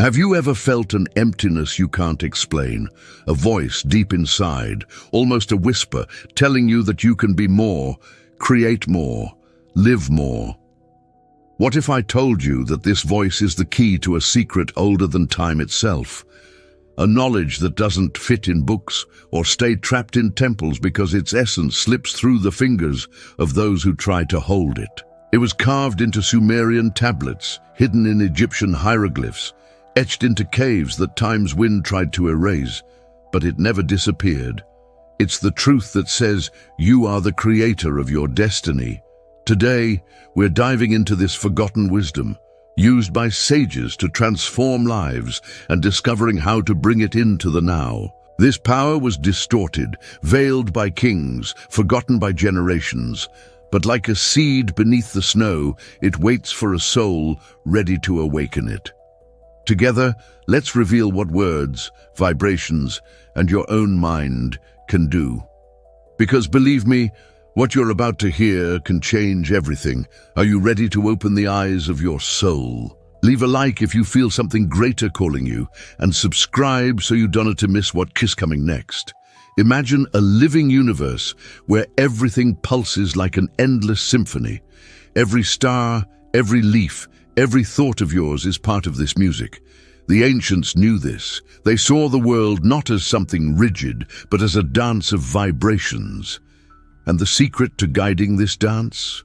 Have you ever felt an emptiness you can't explain? A voice deep inside, almost a whisper, telling you that you can be more, create more, live more. What if I told you that this voice is the key to a secret older than time itself? A knowledge that doesn't fit in books or stay trapped in temples because its essence slips through the fingers of those who try to hold it. It was carved into Sumerian tablets, hidden in Egyptian hieroglyphs, etched into caves that time's wind tried to erase, but it never disappeared. It's the truth that says you are the creator of your destiny. Today, we're diving into this forgotten wisdom, used by sages to transform lives and discovering how to bring it into the now. This power was distorted, veiled by kings, forgotten by generations, but like a seed beneath the snow, it waits for a soul ready to awaken it. Together, let's reveal what words, vibrations, and your own mind can do. Because believe me, what you're about to hear can change everything. Are you ready to open the eyes of your soul? Leave a like if you feel something greater calling you, and subscribe so you don't miss what is coming next. Imagine a living universe where everything pulses like an endless symphony. Every star, every leaf, every thought of yours is part of this music. The ancients knew this. They saw the world not as something rigid, but as a dance of vibrations. And the secret to guiding this dance?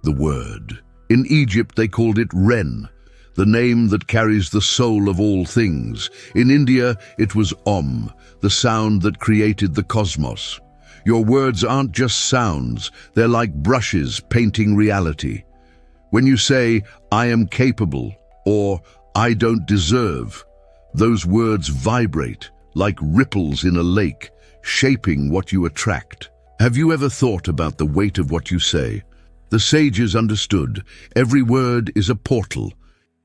The word. In Egypt, they called it Ren, the name that carries the soul of all things. In India, it was Om, the sound that created the cosmos. Your words aren't just sounds, they're like brushes painting reality. When you say, I am capable, or I don't deserve, those words vibrate like ripples in a lake, shaping what you attract. Have you ever thought about the weight of what you say? The sages understood every word is a portal.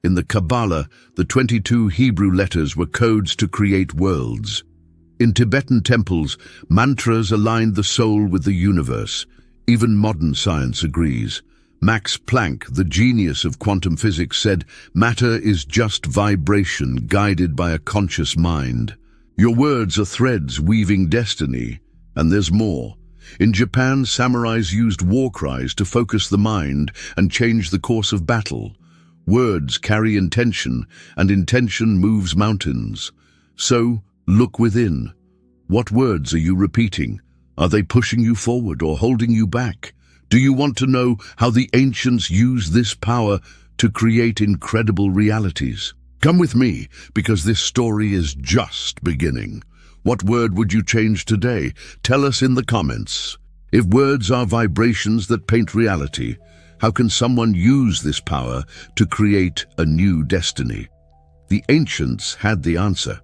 In the Kabbalah, the 22 Hebrew letters were codes to create worlds. In Tibetan temples, mantras aligned the soul with the universe. Even modern science agrees. Max Planck, the genius of quantum physics, said, "Matter is just vibration guided by a conscious mind." Your words are threads weaving destiny, and there's more. In Japan, samurais used war cries to focus the mind and change the course of battle. Words carry intention, and intention moves mountains. So, look within. What words are you repeating? Are they pushing you forward or holding you back? Do you want to know how the ancients used this power to create incredible realities? Come with me, because this story is just beginning. What word would you change today? Tell us in the comments. If words are vibrations that paint reality, how can someone use this power to create a new destiny? The ancients had the answer.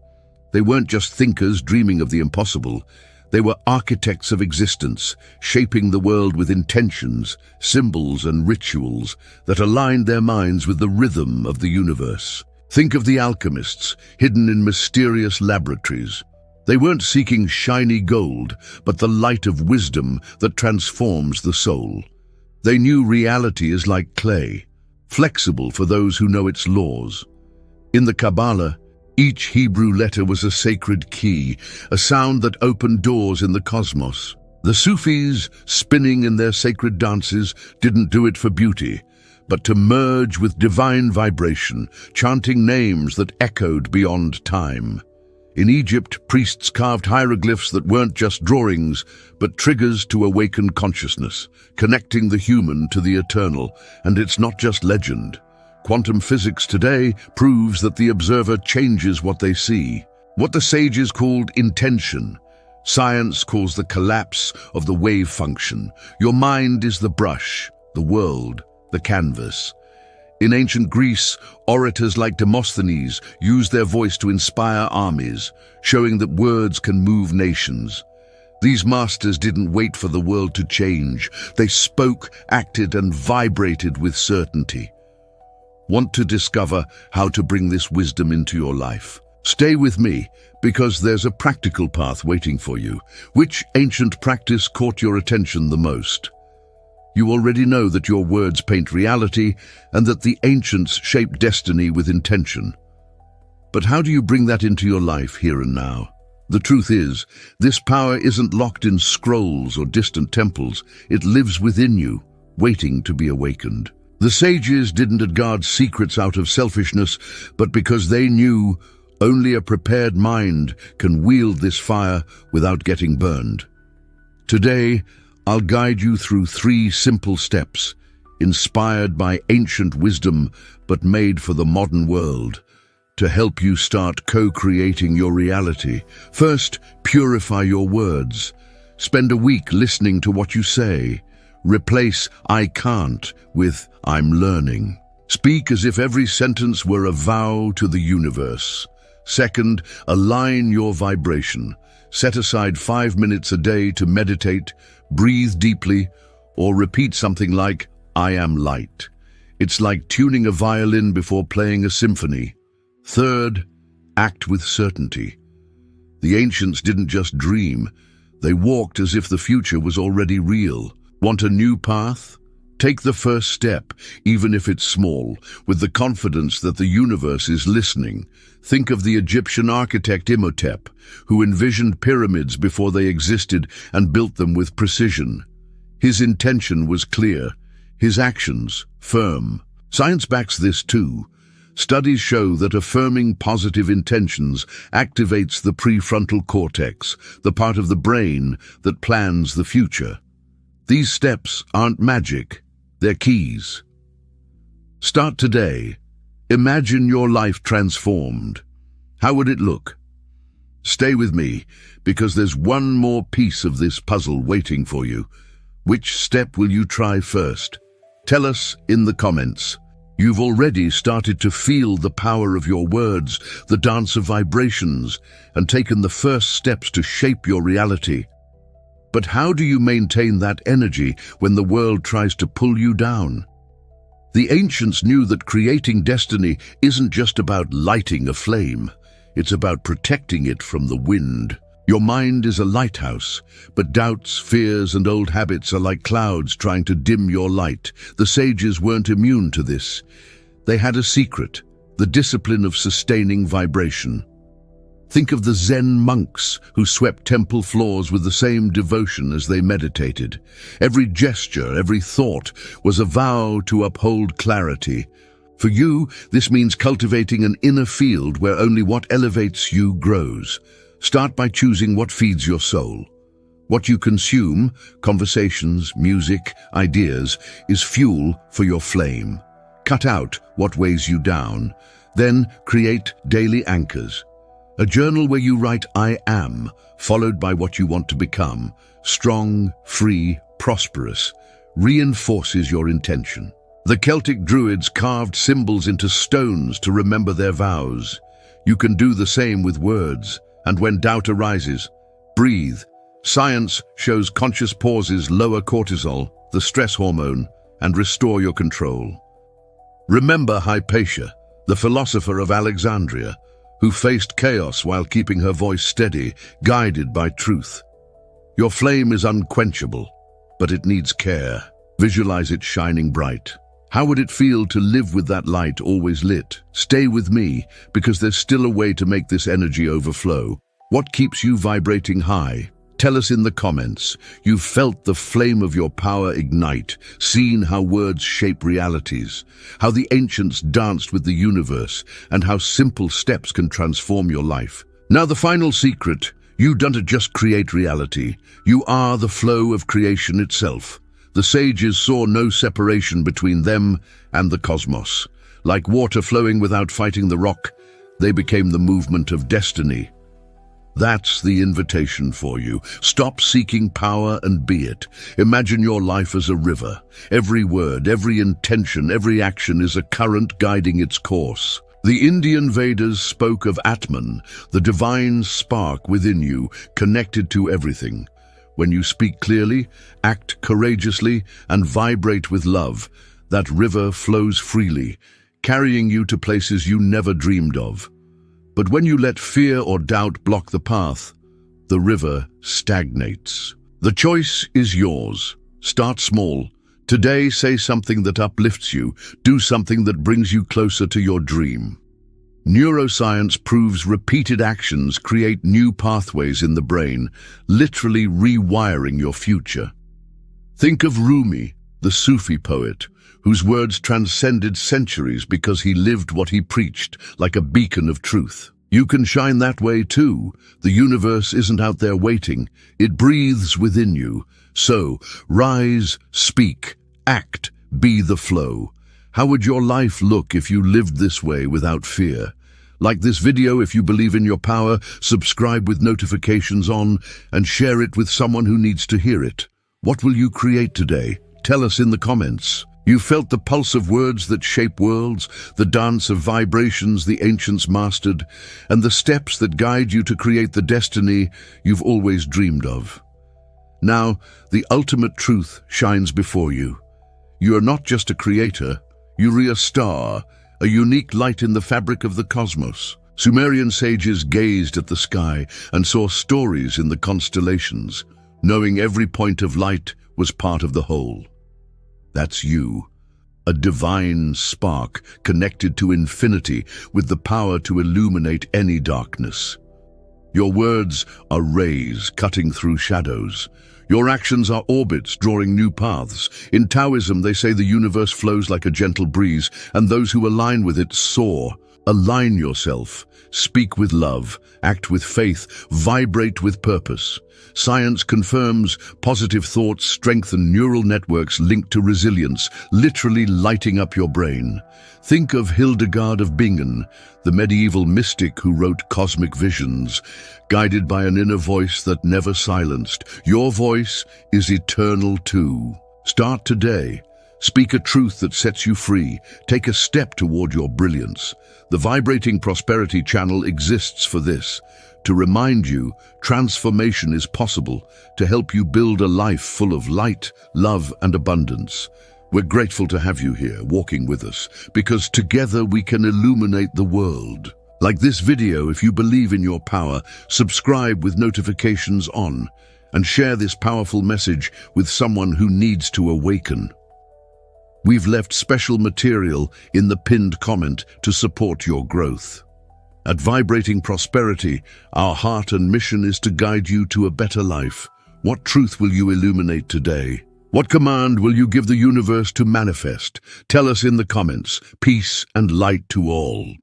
They weren't just thinkers dreaming of the impossible. They were architects of existence, shaping the world with intentions, symbols, and rituals that aligned their minds with the rhythm of the universe. Think of the alchemists, hidden in mysterious laboratories. They weren't seeking shiny gold, but the light of wisdom that transforms the soul. They knew reality is like clay, flexible for those who know its laws. In the Kabbalah, each Hebrew letter was a sacred key, a sound that opened doors in the cosmos. The Sufis, spinning in their sacred dances, didn't do it for beauty, but to merge with divine vibration, chanting names that echoed beyond time. In Egypt, priests carved hieroglyphs that weren't just drawings, but triggers to awaken consciousness, connecting the human to the eternal. And it's not just legend. Quantum physics today proves that the observer changes what they see. What the sages called intention, science calls the collapse of the wave function. Your mind is the brush, the world, the canvas. In ancient Greece, orators like Demosthenes used their voice to inspire armies, showing that words can move nations. These masters didn't wait for the world to change. They spoke, acted, and vibrated with certainty. Want to discover how to bring this wisdom into your life? Stay with me, because there's a practical path waiting for you. Which ancient practice caught your attention the most? You already know that your words paint reality and that the ancients shape destiny with intention. But how do you bring that into your life here and now? The truth is, this power isn't locked in scrolls or distant temples. It lives within you, waiting to be awakened. The sages didn't guard secrets out of selfishness, but because they knew only a prepared mind can wield this fire without getting burned. Today, I'll guide you through 3 simple steps, inspired by ancient wisdom but made for the modern world, to help you start co-creating your reality. First, purify your words. Spend a week listening to what you say. Replace "I can't" with "I'm learning." Speak as if every sentence were a vow to the universe. Second, align your vibration. Set aside 5 minutes a day to meditate, breathe deeply, or repeat something like, "I am light." It's like tuning a violin before playing a symphony. Third, act with certainty. The ancients didn't just dream, they walked as if the future was already real. Want a new path? Take the first step, even if it's small, with the confidence that the universe is listening. Think of the Egyptian architect Imhotep, who envisioned pyramids before they existed and built them with precision. His intention was clear, his actions firm. Science backs this too. Studies show that affirming positive intentions activates the prefrontal cortex, the part of the brain that plans the future. These steps aren't magic, they're keys. Start today. Imagine your life transformed. How would it look? Stay with me, because there's one more piece of this puzzle waiting for you. Which step will you try first? Tell us in the comments. You've already started to feel the power of your words, the dance of vibrations, and taken the first steps to shape your reality. But how do you maintain that energy when the world tries to pull you down? The ancients knew that creating destiny isn't just about lighting a flame. It's about protecting it from the wind. Your mind is a lighthouse, but doubts, fears, and old habits are like clouds trying to dim your light. The sages weren't immune to this. They had a secret, the discipline of sustaining vibration. Think of the Zen monks who swept temple floors with the same devotion as they meditated. Every gesture, every thought was a vow to uphold clarity. For you, this means cultivating an inner field where only what elevates you grows. Start by choosing what feeds your soul. What you consume, conversations, music, ideas, is fuel for your flame. Cut out what weighs you down. Then create daily anchors. A journal where you write "I am," followed by what you want to become. Strong, free, prosperous. Reinforces your intention. The Celtic Druids carved symbols into stones to remember their vows. You can do the same with words. And when doubt arises, breathe. Science shows conscious pauses lower cortisol, the stress hormone, and restore your control. Remember Hypatia, the philosopher of Alexandria, who faced chaos while keeping her voice steady, guided by truth. Your flame is unquenchable, but it needs care. Visualize it shining bright. How would it feel to live with that light always lit? Stay with me, because there's still a way to make this energy overflow. What keeps you vibrating high? Tell us in the comments. You've felt the flame of your power ignite, seen how words shape realities, how the ancients danced with the universe, and how simple steps can transform your life. Now the final secret, you don't just create reality. You are the flow of creation itself. The sages saw no separation between them and the cosmos. Like water flowing without fighting the rock, they became the movement of destiny. That's the invitation for you. Stop seeking power and be it. Imagine your life as a river. Every word, every intention, every action is a current guiding its course. The Indian Vedas spoke of Atman, the divine spark within you, connected to everything. When you speak clearly, act courageously, and vibrate with love, that river flows freely, carrying you to places you never dreamed of. But when you let fear or doubt block the path, the river stagnates. The choice is yours. Start small. Today, say something that uplifts you. Do something that brings you closer to your dream. Neuroscience proves repeated actions create new pathways in the brain, literally rewiring your future. Think of Rumi, the Sufi poet, whose words transcended centuries because he lived what he preached, like a beacon of truth. You can shine that way too. The universe isn't out there waiting. It breathes within you. So, rise, speak, act, be the flow. How would your life look if you lived this way without fear? Like this video if you believe in your power, subscribe with notifications on, and share it with someone who needs to hear it. What will you create today? Tell us in the comments. You felt the pulse of words that shape worlds, the dance of vibrations the ancients mastered, and the steps that guide you to create the destiny you've always dreamed of. Now, the ultimate truth shines before you. You are not just a creator, you're a star, a unique light in the fabric of the cosmos. Sumerian sages gazed at the sky and saw stories in the constellations, knowing every point of light was part of the whole. That's you, a divine spark connected to infinity with the power to illuminate any darkness. Your words are rays cutting through shadows. Your actions are orbits drawing new paths. In Taoism, they say the universe flows like a gentle breeze, and those who align with it soar. Align yourself. Speak with love. Act with faith. Vibrate with purpose. Science confirms positive thoughts strengthen neural networks linked to resilience, literally lighting up your brain. Think of Hildegard of Bingen, the medieval mystic who wrote cosmic visions, guided by an inner voice that never silenced. Your voice is eternal too. Start today. Speak a truth that sets you free. Take a step toward your brilliance. The Vibrating Prosperity channel exists for this, to remind you transformation is possible, to help you build a life full of light, love, and abundance. We're grateful to have you here, walking with us, because together we can illuminate the world. Like this video, if you believe in your power, subscribe with notifications on, and share this powerful message with someone who needs to awaken. We've left special material in the pinned comment to support your growth. At Vibrating Prosperity, our heart and mission is to guide you to a better life. What truth will you illuminate today? What command will you give the universe to manifest? Tell us in the comments. Peace and light to all.